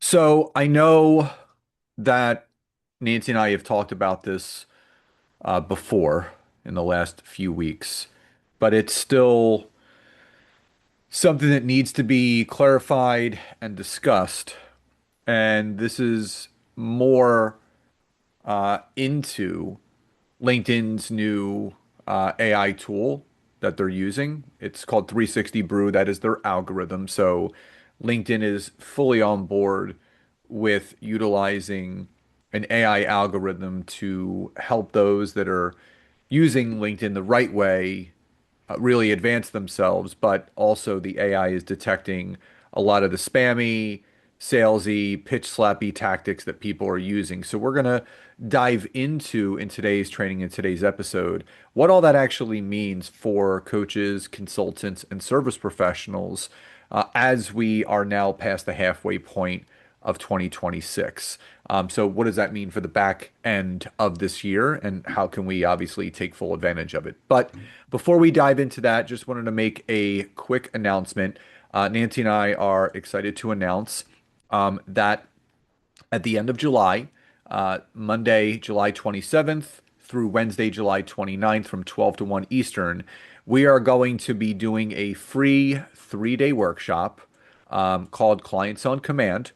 So I know that Nancy and I have talked about this before in the last few weeks, but it's still something that needs to be clarified and discussed. And this is more into LinkedIn's new AI tool that they're using. It's called 360 Brew. That is their algorithm. So LinkedIn is fully on board with utilizing an AI algorithm to help those that are using LinkedIn the right way really advance themselves, but also the AI is detecting a lot of the spammy, salesy, pitch slappy tactics that people are using. So we're going to dive into in today's training, in today's episode, what all that actually means for coaches, consultants, and service professionals as we are now past the halfway point of 2026. So what does that mean for the back end of this year, and how can we obviously take full advantage of it? But before we dive into that, just wanted to make a quick announcement. Nancy and I are excited to announce that at the end of July, Monday, July 27th through Wednesday, July 29th from 12 to 1 Eastern, we are going to be doing a free 3-day workshop called Clients on Command,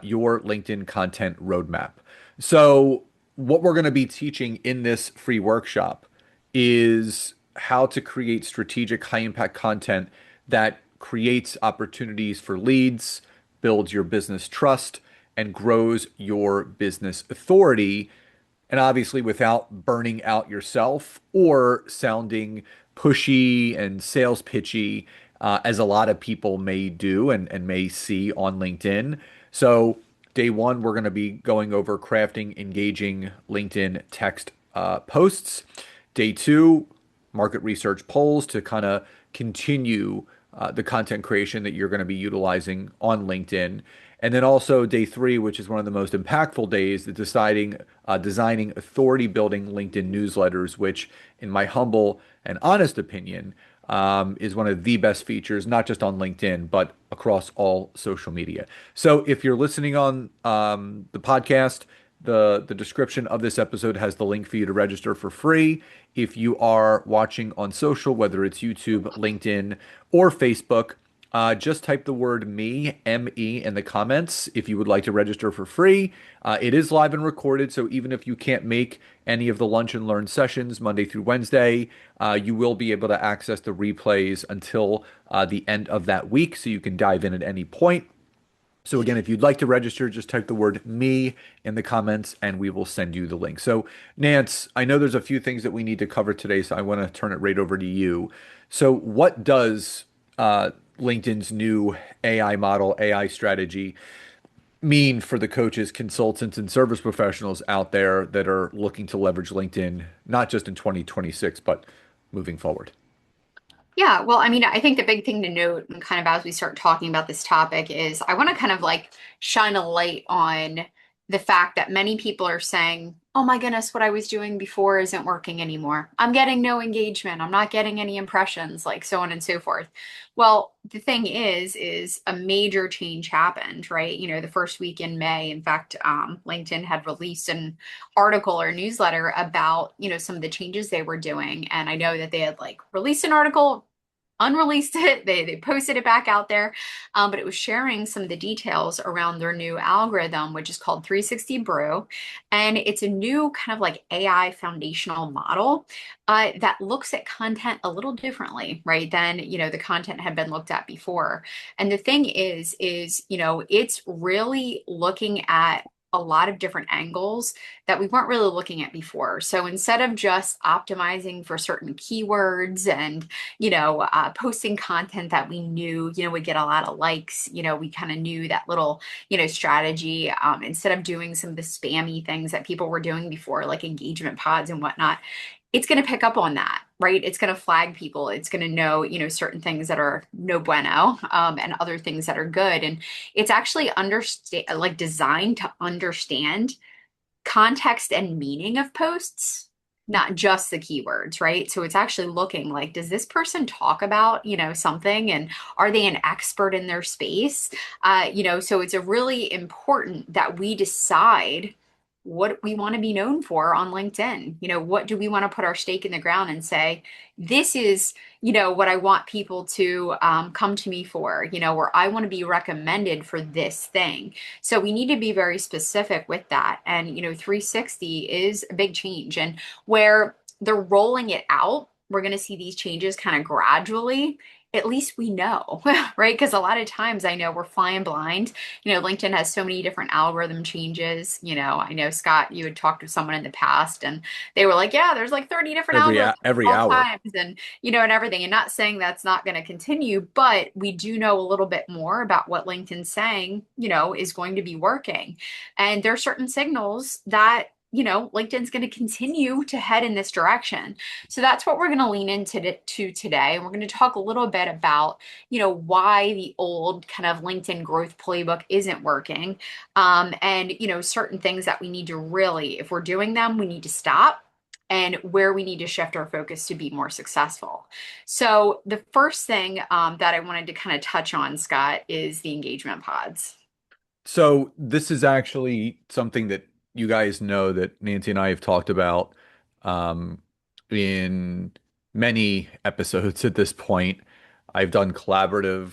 your LinkedIn content roadmap. So, what we're going to be teaching in this free workshop is how to create strategic, high impact content that creates opportunities for leads, builds your business trust, and grows your business authority. And obviously, without burning out yourself or sounding pushy and sales pitchy, as a lot of people may do and may see on LinkedIn. So, day one, we're going to be going over crafting engaging LinkedIn text posts. Day two, market research polls to kind of continue the content creation that you're going to be utilizing on LinkedIn. And then also day three, which is one of the most impactful days, the designing authority building LinkedIn newsletters, which, in my humble and honest opinion, is one of the best features, not just on LinkedIn, but across all social media. So if you're listening on the podcast, the description of this episode has the link for you to register for free. If you are watching on social, whether it's YouTube, LinkedIn, or Facebook, just type the word me, M-E, in the comments if you would like to register for free. It is live and recorded, so even if you can't make any of the lunch and learn sessions Monday through Wednesday, you will be able to access the replays until the end of that week, so you can dive in at any point. So again, if you'd like to register, just type the word me in the comments and we will send you the link. So Nance, I know there's a few things that we need to cover today, so I want to turn it right over to you. So what does LinkedIn's new AI model, AI strategy mean for the coaches, consultants, and service professionals out there that are looking to leverage LinkedIn, not just in 2026, but moving forward? Yeah, well, I mean, I think the big thing to note, and kind of as we start talking about this topic, is I want to kind of like shine a light on the fact that many people are saying, oh my goodness, what I was doing before isn't working anymore. I'm getting no engagement. I'm not getting any impressions, like so on and so forth. Well, the thing is a major change happened, right? You know, the first week in May, in fact, LinkedIn had released an article or newsletter about, some of the changes they were doing. And I know that they had like released an article, unreleased it, they posted it back out there, but it was sharing some of the details around their new algorithm, which is called 360 Brew. And it's a new kind of like AI foundational model that looks at content a little differently, right, than, the content had been looked at before. And the thing is, it's really looking at a lot of different angles that we weren't really looking at before. So instead of just optimizing for certain keywords and, posting content that we knew, would get a lot of likes, we kind of knew that little, strategy, instead of doing some of the spammy things that people were doing before, like engagement pods and whatnot, it's going to pick up on that, right? It's going to flag people. It's going to know, certain things that are no bueno, and other things that are good. And it's actually designed to understand context and meaning of posts. not just the keywords, right? So it's actually looking like, does this person talk about, something, and are they an expert in their space? So it's a really important that we decide what we want to be known for on LinkedIn. What do we want to put our stake in the ground and say, this is, what I want people to come to me for, or I want to be recommended for this thing. So we need to be very specific with that. And, 360 is a big change. And where they're rolling it out, we're going to see these changes kind of gradually. At least we know, right? Because a lot of times I know we're flying blind. LinkedIn has so many different algorithm changes. I know, Scott, you had talked to someone in the past and they were like, yeah, there's like 30 different algorithms Every all hour. times and everything. And not saying that's not going to continue, but we do know a little bit more about what LinkedIn's saying, is going to be working. And there are certain signals that LinkedIn's going to continue to head in this direction. So that's what we're going to lean into to today. And we're going to talk a little bit about, why the old kind of LinkedIn growth playbook isn't working. And, certain things that we need to really, if we're doing them, we need to stop and where we need to shift our focus to be more successful. So the first thing that I wanted to kind of touch on, Scott, is the engagement pods. So this is actually something that you guys know that Nancy and I have talked about um, in many episodes at this point. I've done collaborative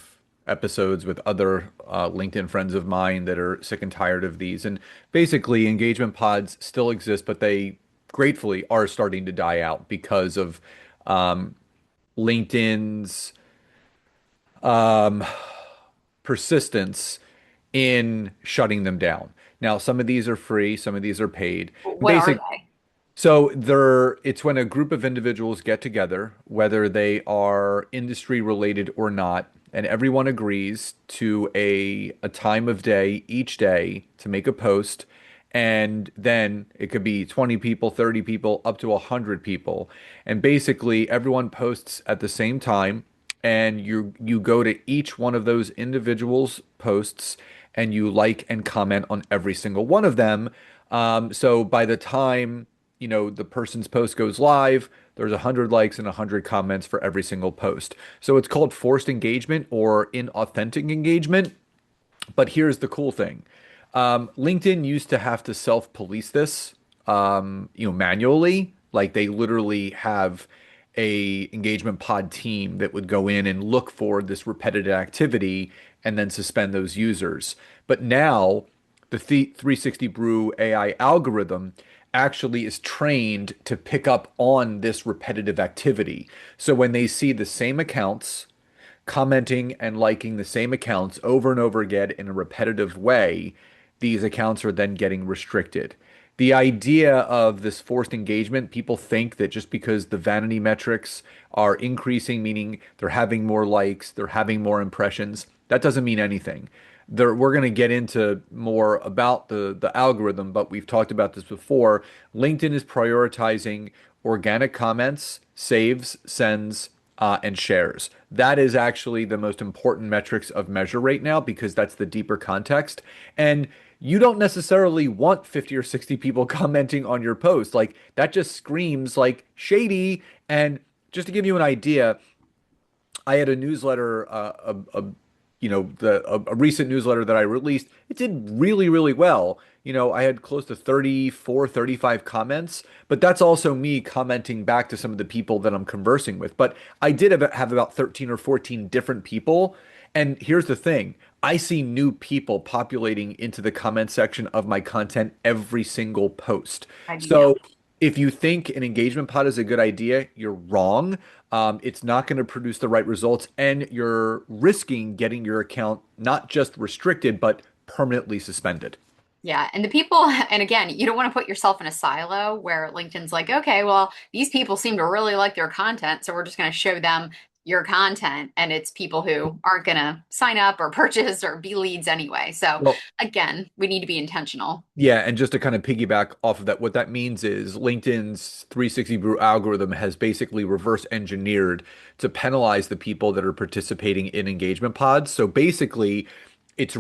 episodes with other LinkedIn friends of mine that are sick and tired of these. And basically, engagement pods still exist, but they gratefully are starting to die out because of um, LinkedIn's um, persistence in shutting them down. Now, some of these are free, some of these are paid. What are Basic, they? so it's when a group of individuals get together, whether they are industry related or not, and everyone agrees to a time of day each day to make a post. And then it could be 20 people, 30 people, up to 100 people. And basically everyone posts at the same time, and you go to each one of those individuals' posts and you like and comment on every single one of them. So by the time the person's post goes live, there's 100 likes and 100 comments for every single post. So it's called forced engagement or inauthentic engagement. But here's the cool thing. LinkedIn used to have to self-police this, manually. Like they literally have a engagement pod team that would go in and look for this repetitive activity and then suspend those users. But now the 360 Brew AI algorithm actually is trained to pick up on this repetitive activity. So when they see the same accounts commenting and liking the same accounts over and over again in a repetitive way, these accounts are then getting restricted. The idea of this forced engagement, people think that just because the vanity metrics are increasing, meaning they're having more likes, they're having more impressions, that doesn't mean anything. We're going to get into more about the algorithm, but we've talked about this before. LinkedIn is prioritizing organic comments, saves, sends, and shares. That is actually the most important metrics of measure right now because that's the deeper context. And you don't necessarily want 50 or 60 people commenting on your post. Like that just screams like shady. And just to give you an idea, I had a newsletter, a recent newsletter that I released. It did really, really well. I had close to 34, 35 comments, but that's also me commenting back to some of the people that I'm conversing with. But I did have about 13 or 14 different people. And here's the thing. I see new people populating into the comment section of my content every single post. I do know. So if you think an engagement pod is a good idea, you're wrong. It's not going to produce the right results, and you're risking getting your account not just restricted, but permanently suspended. Yeah. And the people, and again, you don't want to put yourself in a silo where LinkedIn's like, okay, well, these people seem to really like their content. So we're just going to show them your content. And it's people who aren't going to sign up or purchase or be leads anyway. So Well, again, we need to be intentional. yeah, and just to kind of piggyback off of that, what that means is LinkedIn's 360 Brew algorithm has basically reverse engineered to penalize the people that are participating in engagement pods. So basically, it's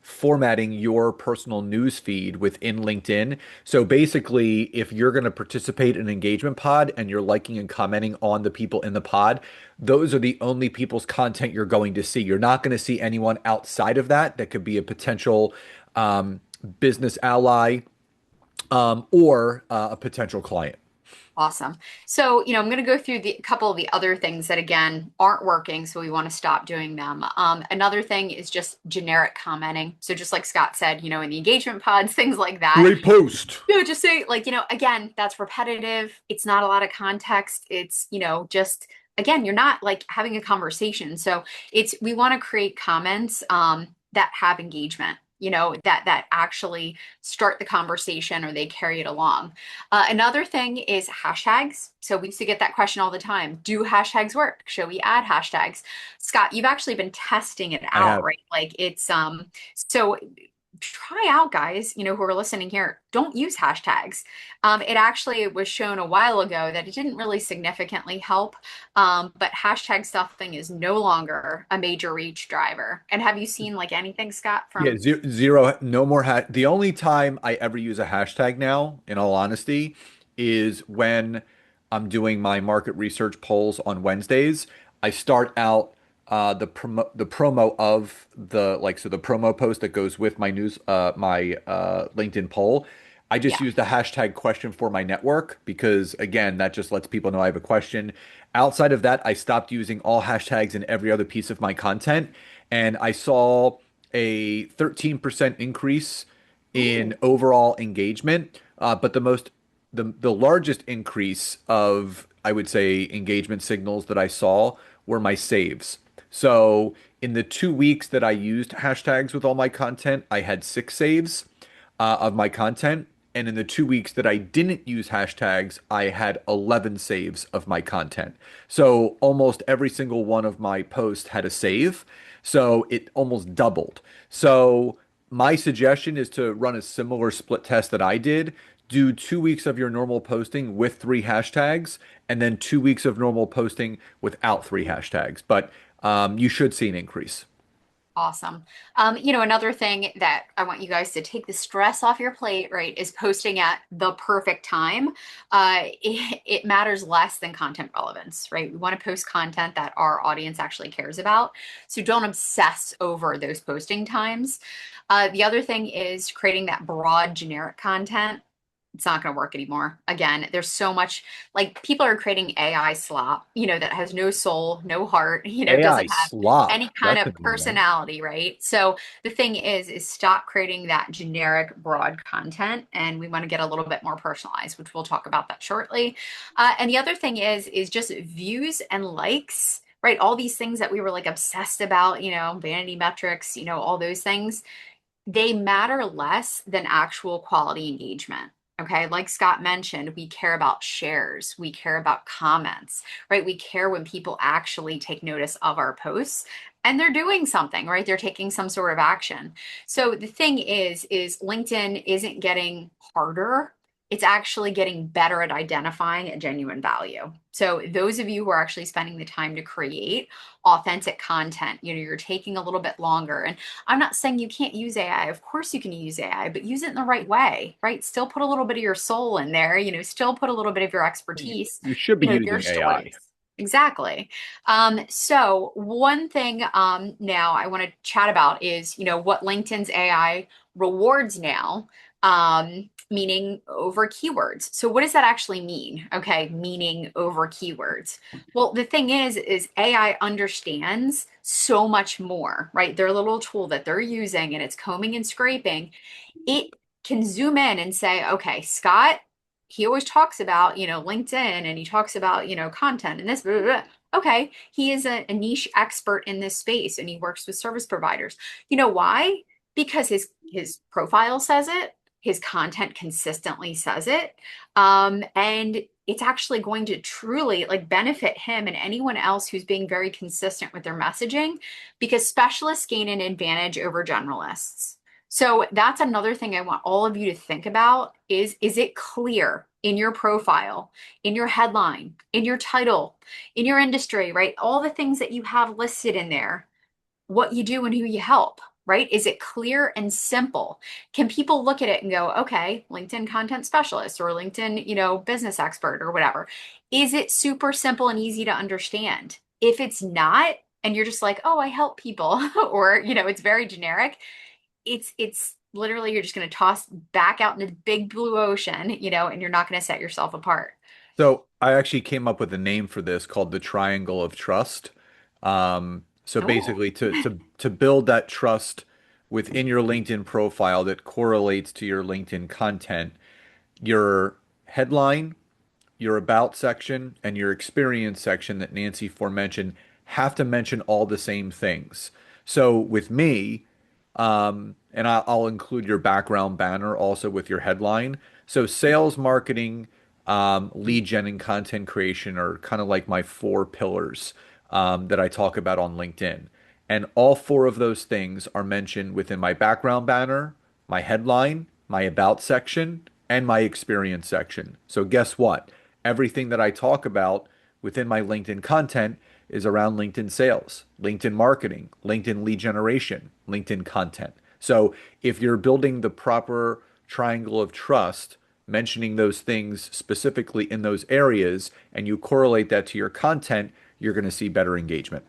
formatting your personal news feed within LinkedIn. So basically, if you're going to participate in an engagement pod and you're liking and commenting on the people in the pod, those are the only people's content you're going to see. You're not going to see anyone outside of that that could be a potential um, business ally or a potential client. Awesome. So, I'm going to go through the couple of the other things that again aren't working, so we want to stop doing them. Another thing is just generic commenting. So, just like Scott said, in the engagement pods, things like that. Great post. Just say like, again, that's repetitive. It's not a lot of context. It's, just again, you're not like having a conversation. So, we want to create comments that have engagement. That actually start the conversation or they carry it along. Another thing is hashtags. So we used to get that question all the time. Do hashtags work? Should we add hashtags? Scott, you've actually been testing it I out, have. right? Like so try out, guys, who are listening here. Don't use hashtags. It actually was shown a while ago that it didn't really significantly help. But hashtag stuffing is no longer a major reach driver. And have you seen like anything, Scott, Yeah, from zero, no more The only time I ever use a hashtag now, in all honesty, is when I'm doing my market research polls on Wednesdays. I start out the promo of the promo post that goes with my LinkedIn poll. I just yeah. use the hashtag question for my network because again, that just lets people know I have a question. Outside of that, I stopped using all hashtags in every other piece of my content, and I saw a 13% increase in Ooh, overall engagement. But the largest increase of, I would say, engagement signals that I saw were my saves. So in the 2 weeks that I used hashtags with all my content, I had 6 saves of my content. And in the 2 weeks that I didn't use hashtags, I had 11 saves of my content. So almost every single one of my posts had a save. So it almost doubled. So my suggestion is to run a similar split test that I did. Do 2 weeks of your normal posting with 3 hashtags, and then 2 weeks of normal posting without 3 hashtags. But you should see an increase. awesome. Another thing that I want you guys to take the stress off your plate, right, is posting at the perfect time. It matters less than content relevance, right? We want to post content that our audience actually cares about. So don't obsess over those posting times. The other thing is creating that broad generic content. It's not going to work anymore. Again, there's so much like people are creating AI slop, that has no soul, no heart, AI doesn't have slop. any kind That's a of new one. personality, right? So the thing is stop creating that generic broad content and we want to get a little bit more personalized, which we'll talk about that shortly. And the other thing is just views and likes, right? All these things that we were like obsessed about, vanity metrics, all those things they matter less than actual quality engagement. Okay, like Scott mentioned, we care about shares, we care about comments, right? We care when people actually take notice of our posts and they're doing something, right? They're taking some sort of action. So the thing is LinkedIn isn't getting harder. It's actually getting better at identifying a genuine value. So those of you who are actually spending the time to create authentic content, you're taking a little bit longer. And I'm not saying you can't use AI. Of course you can use AI, but use it in the right way, right? Still put a little bit of your soul in there, still put a little bit of your You, expertise, you should be your using AI. stories. Exactly. So one thing now I want to chat about is, what LinkedIn's AI rewards now, meaning over keywords. So what does that actually mean? Okay, meaning over keywords. Well, the thing is AI understands so much more, right? Their little tool that they're using and it's combing and scraping. It can zoom in and say, okay, Scott, he always talks about, LinkedIn and he talks about, content and this, blah, blah, blah. Okay, he is a niche expert in this space and he works with service providers. You know why? Because his profile says it, his content consistently says it, and it's actually going to truly like benefit him and anyone else who's being very consistent with their messaging because specialists gain an advantage over generalists. So that's another thing I want all of you to think about is it clear in your profile, in your headline, in your title, in your industry, right? All the things that you have listed in there, what you do and who you help. right? Is it clear and simple? Can people look at it and go, okay, LinkedIn content specialist or LinkedIn, business expert or whatever? Is it super simple and easy to understand? If it's not, and you're just like, oh, I help people, or, it's very generic, it's literally you're just going to toss back out into the big blue ocean, and you're not going to set yourself apart. So I actually came up with a name for this called the Triangle of Trust. So Oh, basically, to build that trust within your LinkedIn profile that correlates to your LinkedIn content, your headline, your about section, and your experience section that Nancy forementioned have to mention all the same things. So with me, and I'll include your background banner also with your headline. So sales, marketing, lead gen, and content creation are kind of like my four pillars that I talk about on LinkedIn. And all four of those things are mentioned within my background banner, my headline, my about section, and my experience section. So guess what? Everything that I talk about within my LinkedIn content is around LinkedIn sales, LinkedIn marketing, LinkedIn lead generation, LinkedIn content. So if you're building the proper triangle of trust, mentioning those things specifically in those areas, and you correlate that to your content, you're going to see better engagement.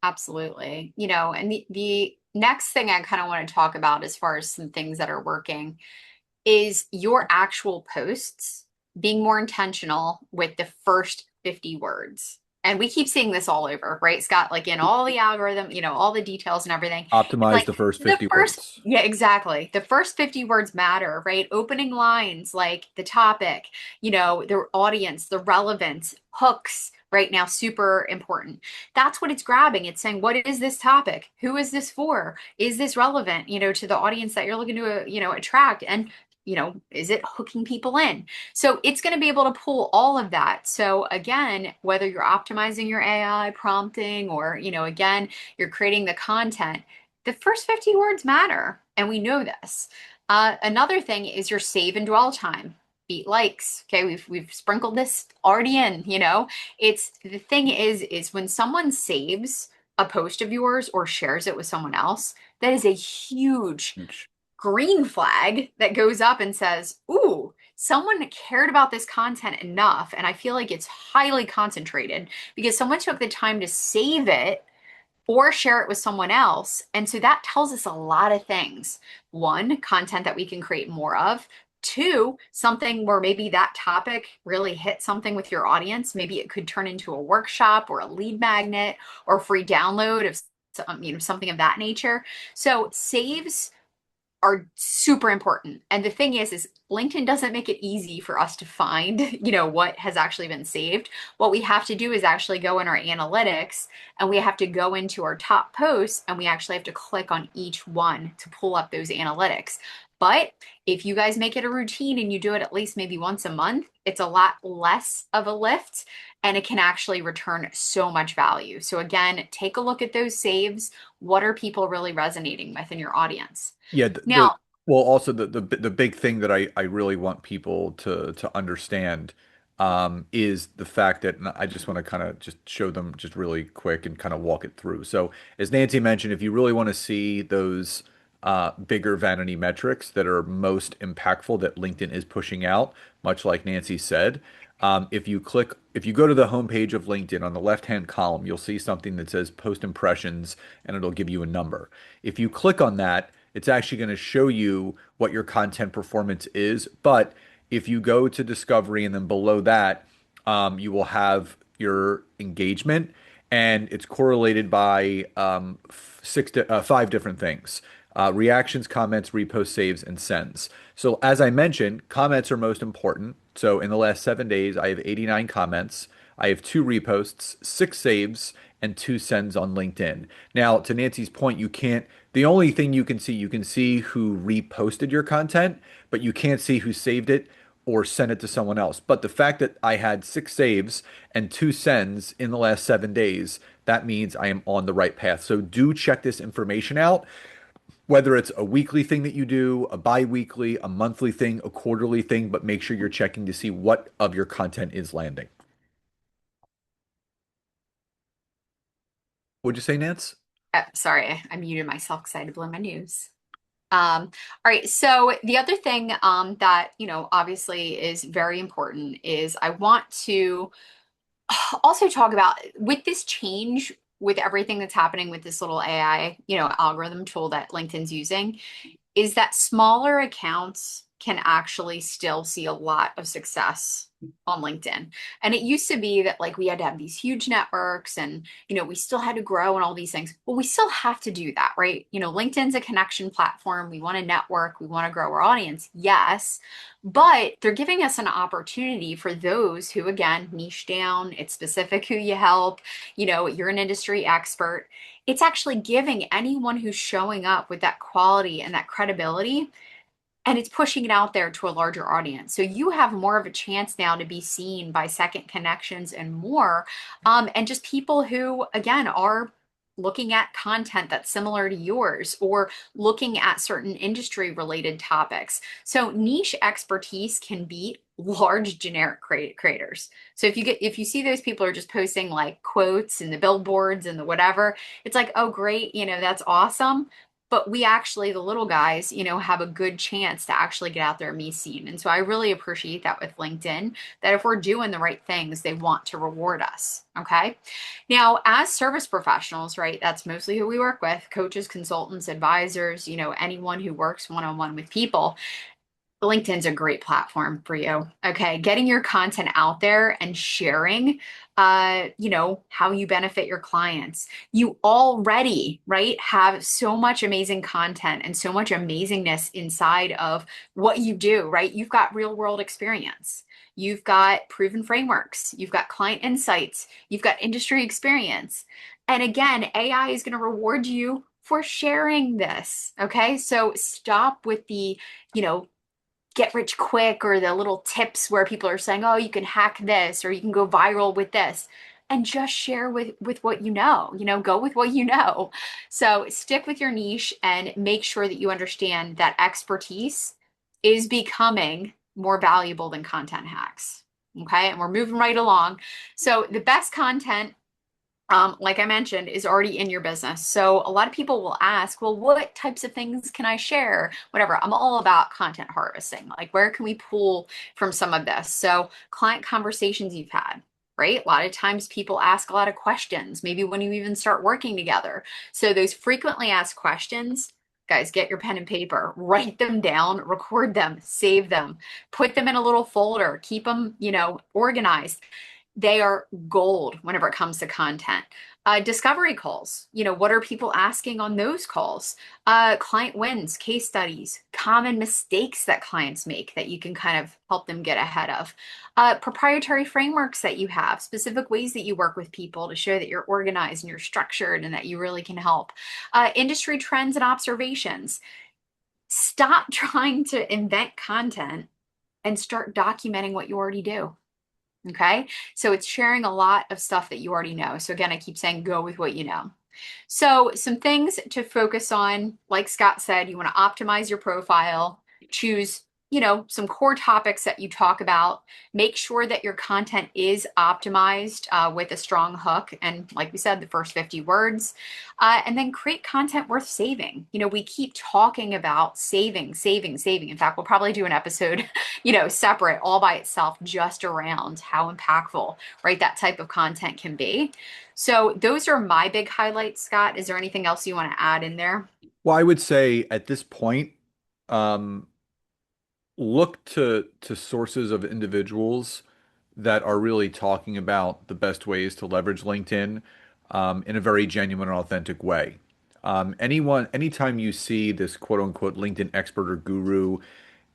absolutely. And the next thing I kind of want to talk about as far as some things that are working is your actual posts being more intentional with the first 50 words. And we keep seeing this all over, right, Scott? Like in all the algorithm, all the details and everything. It's Optimize like the first the 50 first, words. yeah, exactly. The first 50 words matter, right? Opening lines, like the topic, the audience, the relevance, hooks, right now, super important. That's what it's grabbing. It's saying, what is this topic? Who is this for? Is this relevant, to the audience that you're looking to, attract? And is it hooking people in? So it's going to be able to pull all of that. So again, whether you're optimizing your AI prompting or, again, you're creating the content, the first 50 words matter. And we know this. Another thing is your save and dwell time. Beat likes. Okay, we've sprinkled this already in, It's the thing is when someone saves a post of yours or shares it with someone else, that is a huge green flag that goes up and says, ooh, someone cared about this content enough. And I feel like it's highly concentrated because someone took the time to save it or share it with someone else. And so that tells us a lot of things. One, content that we can create more of. Two, something where maybe that topic really hit something with your audience. Maybe it could turn into a workshop or a lead magnet or free download of something of that nature. So saves are super important. And the thing is LinkedIn doesn't make it easy for us to find, what has actually been saved. What we have to do is actually go in our analytics and we have to go into our top posts and we actually have to click on each one to pull up those analytics. But if you guys make it a routine and you do it at least maybe once a month, it's a lot less of a lift and it can actually return so much value. So again, take a look at those saves. What are people really resonating with in your audience? Yeah, Now, well, also the big thing that I really want people to understand is the fact that, and I just want to kind of just show them just really quick and kind of walk it through. So, as Nancy mentioned, if you really want to see those bigger vanity metrics that are most impactful that LinkedIn is pushing out, much like Nancy said, if you go to the homepage of LinkedIn on the left-hand column, you'll see something that says post impressions and it'll give you a number. If you click on that, it's actually going to show you what your content performance is. But if you go to discovery and then below that, you will have your engagement, and it's correlated by five different things: reactions, comments, repost, saves, and sends. So as I mentioned, comments are most important. So in the last 7 days, I have 89 comments. I have two reposts, six saves, and two sends on LinkedIn. Now, to Nancy's point, the only thing you can see who reposted your content, but you can't see who saved it or sent it to someone else. But the fact that I had six saves and two sends in the last 7 days, that means I am on the right path. So do check this information out, whether it's a weekly thing that you do, a bi-weekly, a monthly thing, a quarterly thing, but make sure you're checking to see what of your content is landing. Would you say, Nance? Sorry, I muted myself because I had to blow my nose. All right, so the other thing that, obviously is very important is I want to also talk about with this change, with everything that's happening with this little AI, algorithm tool that LinkedIn's using, is that smaller accounts can actually still see a lot of success on LinkedIn. And it used to be that like we had to have these huge networks and we still had to grow and all these things. But we still have to do that, right? LinkedIn's a connection platform. We want to network, we want to grow our audience. Yes, but they're giving us an opportunity for those who again niche down, it's specific who you help, you're an industry expert. It's actually giving anyone who's showing up with that quality and that credibility, and it's pushing it out there to a larger audience. So you have more of a chance now to be seen by second connections and more, and just people who, again, are looking at content that's similar to yours or looking at certain industry related topics. So niche expertise can beat large generic creators. So if you see those people are just posting like quotes and the billboards and the whatever, it's like, oh great, that's awesome, but we actually, the little guys, have a good chance to actually get out there and be seen. And so I really appreciate that with LinkedIn, that if we're doing the right things, they want to reward us. Okay. Now, as service professionals, right, that's mostly who we work with: coaches, consultants, advisors, anyone who works one on one with people. LinkedIn's a great platform for you. Okay. Getting your content out there and sharing, how you benefit your clients. You already, right, have so much amazing content and so much amazingness inside of what you do, right? You've got real world experience. You've got proven frameworks. You've got client insights. You've got industry experience. And again, AI is going to reward you for sharing this. Okay. So stop with the, you know, get rich quick or the little tips where people are saying, oh, you can hack this or you can go viral with this, and just share with what go with what you know. So stick with your niche and make sure that you understand that expertise is becoming more valuable than content hacks. Okay, and we're moving right along. So the best content, like I mentioned, is already in your business. So a lot of people will ask, well, what types of things can I share? Whatever. I'm all about content harvesting. Like, where can we pull from some of this? So, client conversations you've had, right? A lot of times people ask a lot of questions, maybe when you even start working together. So, those frequently asked questions, guys, get your pen and paper, write them down, record them, save them, put them in a little folder, keep them, organized. They are gold whenever it comes to content. Discovery calls, what are people asking on those calls? Client wins, case studies, common mistakes that clients make that you can kind of help them get ahead of. Proprietary frameworks that you have, specific ways that you work with people to show that you're organized and you're structured and that you really can help. Industry trends and observations. Stop trying to invent content and start documenting what you already do. Okay. So it's sharing a lot of stuff that you already know. So again, I keep saying go with what you know. So some things to focus on, like Scott said, you want to optimize your profile, choose, some core topics that you talk about, make sure that your content is optimized with a strong hook. And like we said, the first 50 words, and then create content worth saving. We keep talking about saving, saving, saving. In fact, we'll probably do an episode, separate all by itself just around how impactful, right, that type of content can be. So those are my big highlights, Scott. Is there anything else you want to add in there? Well, I would say at this point, um, look to sources of individuals that are really talking about the best ways to leverage LinkedIn in a very genuine and authentic way. Anytime you see this quote unquote LinkedIn expert or guru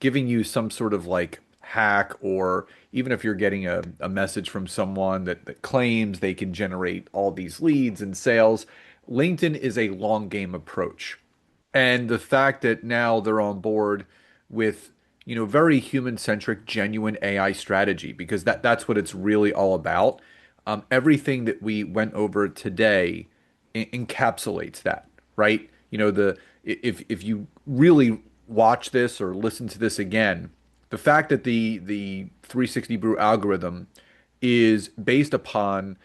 giving you some sort of like hack, or even if you're getting a message from someone that claims they can generate all these leads and sales, LinkedIn is a long game approach. And the fact that now they're on board with, very human-centric, genuine AI strategy, because that's what it's really all about. Everything that we went over today encapsulates that, right? If you really watch this or listen to this again, the fact that the 360 brew algorithm is based upon,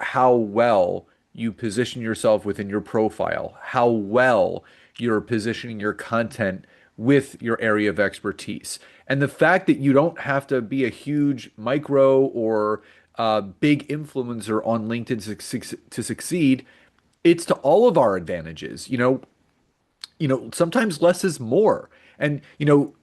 how well you position yourself within your profile, how well you're positioning your content with your area of expertise. And the fact that you don't have to be a huge micro or big influencer on LinkedIn to succeed, it's to all of our advantages. Sometimes less is more. And,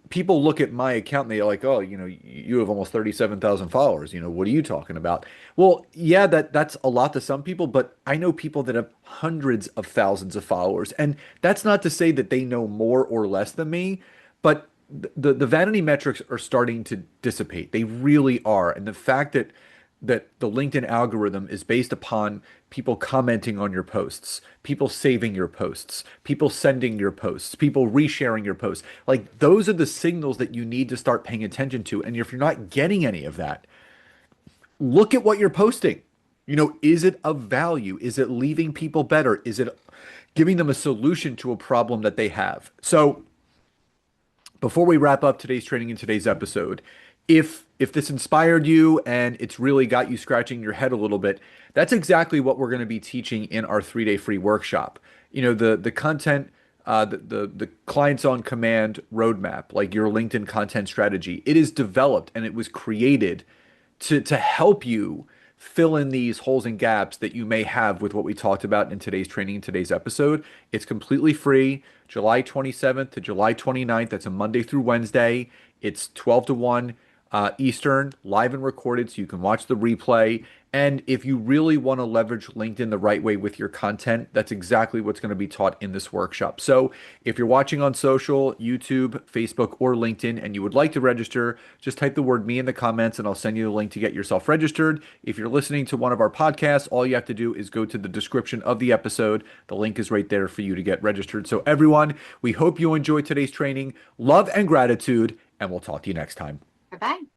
people look at my account and they're like, oh, you have almost 37,000 followers. What are you talking about? Well, yeah, that's a lot to some people, but I know people that have hundreds of thousands of followers. And that's not to say that they know more or less than me, but the vanity metrics are starting to dissipate. They really are. And the fact that the LinkedIn algorithm is based upon people commenting on your posts, people saving your posts, people sending your posts, people resharing your posts. Like those are the signals that you need to start paying attention to. And if you're not getting any of that, look at what you're posting. Is it of value? Is it leaving people better? Is it giving them a solution to a problem that they have? So, before we wrap up today's training in today's episode, if this inspired you and it's really got you scratching your head a little bit, that's exactly what we're going to be teaching in our 3-day free workshop. The content, the clients on command roadmap, like your LinkedIn content strategy, it is developed and it was created to help you fill in these holes and gaps that you may have with what we talked about in today's training, in today's episode. It's completely free, July 27th to July 29th. That's a Monday through Wednesday. It's 12 to 1 Eastern, live and recorded, so you can watch the replay. And if you really want to leverage LinkedIn the right way with your content, that's exactly what's going to be taught in this workshop. So if you're watching on social, YouTube, Facebook, or LinkedIn, and you would like to register, just type the word me in the comments and I'll send you the link to get yourself registered. If you're listening to one of our podcasts, all you have to do is go to the description of the episode. The link is right there for you to get registered. So everyone, we hope you enjoyed today's training. Love and gratitude, and we'll talk to you next time. Bye bye.